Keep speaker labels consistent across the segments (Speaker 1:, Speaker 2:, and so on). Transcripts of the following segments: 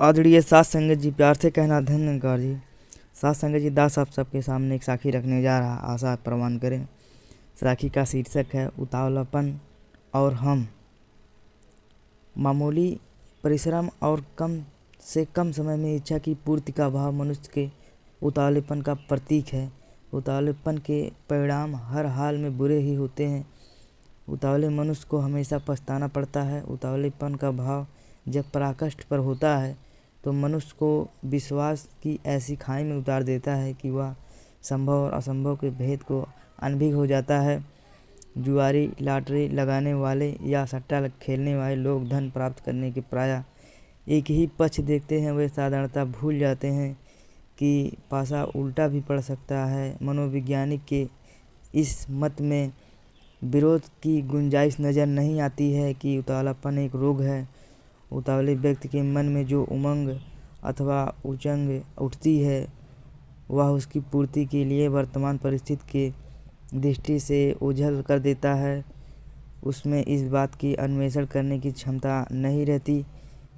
Speaker 1: आदरणीय साथ संगत जी, प्यार से कहना धन्यकार जी। साथ संगत जी, दास आप सबके सामने एक साखी रखने जा रहा, आशा प्रमाण करें। साखी का शीर्षक है उतावलापन और हम। मामूली परिश्रम और कम से कम समय में इच्छा की पूर्ति का भाव मनुष्य के उतावलेपन का प्रतीक है। उतावलेपन के परिणाम हर हाल में बुरे ही होते हैं। उतावले मनुष्य को हमेशा पछताना पड़ता है। उतावलेपन का भाव जब पराकाष्ठ पर होता है तो मनुष्य को विश्वास की ऐसी खाई में उतार देता है कि वह संभव और असंभव के भेद को अनभिज्ञ हो जाता है। जुआरी, लॉटरी लगाने वाले या सट्टा खेलने वाले लोग धन प्राप्त करने के प्रायः एक ही पक्ष देखते हैं। वे साधारणतः भूल जाते हैं कि पासा उल्टा भी पड़ सकता है। मनोवैज्ञानिक के इस मत में विरोध की गुंजाइश नज़र नहीं आती है कि उतावलापन एक रोग है। उतावले व्यक्ति के मन में जो उमंग अथवा उचंग उठती है वह उसकी पूर्ति के लिए वर्तमान परिस्थिति के दृष्टि से ओझल कर देता है। उसमें इस बात की अन्वेषण करने की क्षमता नहीं रहती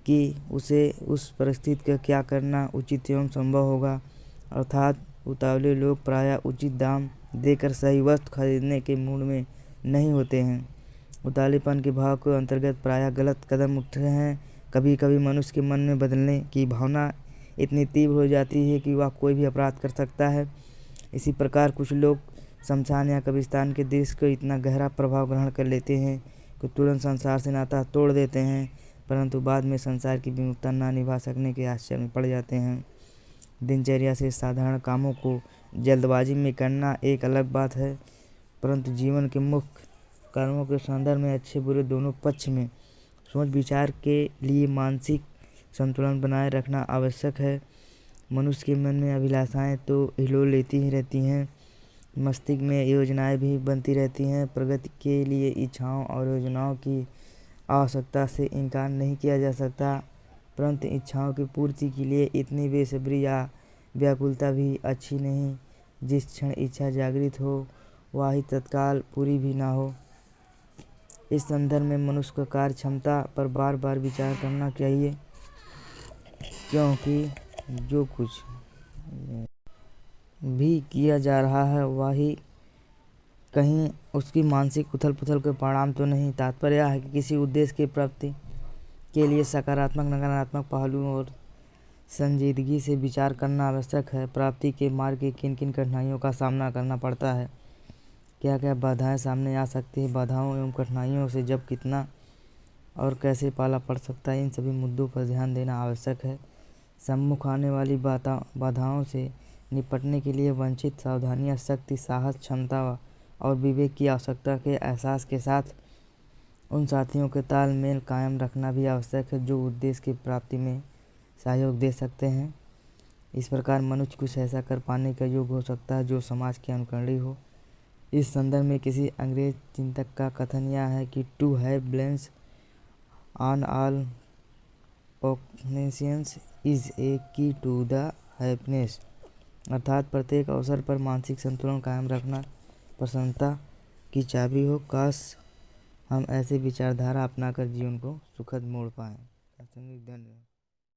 Speaker 1: कि उसे उस परिस्थिति का क्या करना उचित एवं संभव होगा। अर्थात उतावले लोग प्रायः उचित दाम देकर सही वस्तु खरीदने के मूड में नहीं होते हैं। उतावलेपन के भाव के अंतर्गत प्रायः गलत कदम उठ रहे हैं। कभी कभी मनुष्य के मन में बदलने की भावना इतनी तीव्र हो जाती है कि वह कोई भी अपराध कर सकता है। इसी प्रकार कुछ लोग शमशान या कब्रिस्तान के दृश्य को इतना गहरा प्रभाव ग्रहण कर लेते हैं कि तुरंत संसार से नाता तोड़ देते हैं, परंतु बाद में संसार की विमुखता ना निभा सकने के आश्चर्य में पड़ जाते हैं। दिनचर्या से साधारण कामों को जल्दबाजी में करना एक अलग बात है, परंतु जीवन के मुख्य कर्मों के संदर्भ में अच्छे बुरे दोनों पक्ष में सोच विचार के लिए मानसिक संतुलन बनाए रखना आवश्यक है। मनुष्य के मन में अभिलाषाएं तो हिलोल लेती ही रहती हैं, मस्तिष्क में योजनाएं भी बनती रहती हैं। प्रगति के लिए इच्छाओं और योजनाओं की आवश्यकता से इनकार नहीं किया जा सकता, परंतु इच्छाओं की पूर्ति के लिए इतनी बेसब्री या व्याकुलता भी अच्छी नहीं। जिस क्षण इच्छा जागृत हो वह ही तत्काल पूरी भी ना हो। इस संदर्भ में मनुष्य को कार्य क्षमता पर बार बार विचार करना चाहिए, क्योंकि जो कुछ भी किया जा रहा है वही कहीं उसकी मानसिक उथल पुथल के परिणाम तो नहीं। तात्पर्य यह है कि किसी उद्देश्य की प्राप्ति के लिए सकारात्मक नकारात्मक पहलुओं और संजीदगी से विचार करना आवश्यक है। प्राप्ति के मार्ग की किन किन कठिनाइयों का सामना करना पड़ता है, क्या क्या बाधाएं सामने आ सकती है, बाधाओं एवं कठिनाइयों से जब कितना और कैसे पाला पड़ सकता है, इन सभी मुद्दों पर ध्यान देना आवश्यक है। सम्मुख आने वाली बाधाओं से निपटने के लिए वंचित सावधानियां, शक्ति, साहस, क्षमता और विवेक की आवश्यकता के एहसास के साथ उन साथियों के तालमेल कायम रखना भी आवश्यक है जो उद्देश्य की प्राप्ति में सहयोग दे सकते हैं। इस प्रकार मनुष्य कुछ ऐसा कर पाने का योग्य हो सकता है जो समाज के अनुकरणीय हो। इस संदर्भ में किसी अंग्रेज चिंतक का कथन यह है कि to have blames on all occasions is a key to the happiness. अर्थात प्रत्येक अवसर पर मानसिक संतुलन कायम रखना प्रसन्नता की चाबी हो। काश हम ऐसे विचारधारा अपनाकर जीवन को सुखद मोड़ पाएं। धन्यवाद।